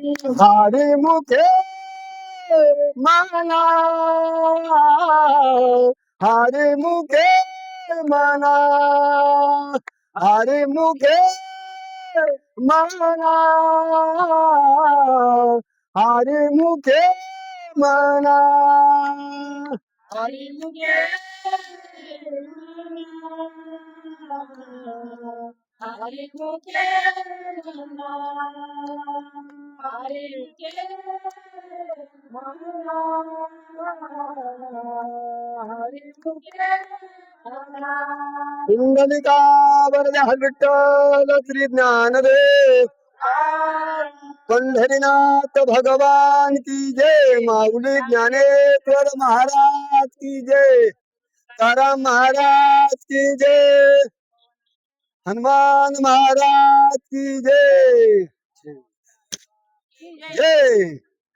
हरि मुखे मना, हरि मुखे मना, हरि मुखे मना, हरि मुखे मना, हरि मुखे हरि मुखे हरि कुंडलिका वरद विठ्ठल श्री ज्ञानदेव पंढरीनाथ भगवान की जय। माऊली ज्ञानेश्वर महाराज की जय। तारा महाराज की जय। हनुमान महाराज की जय। जय।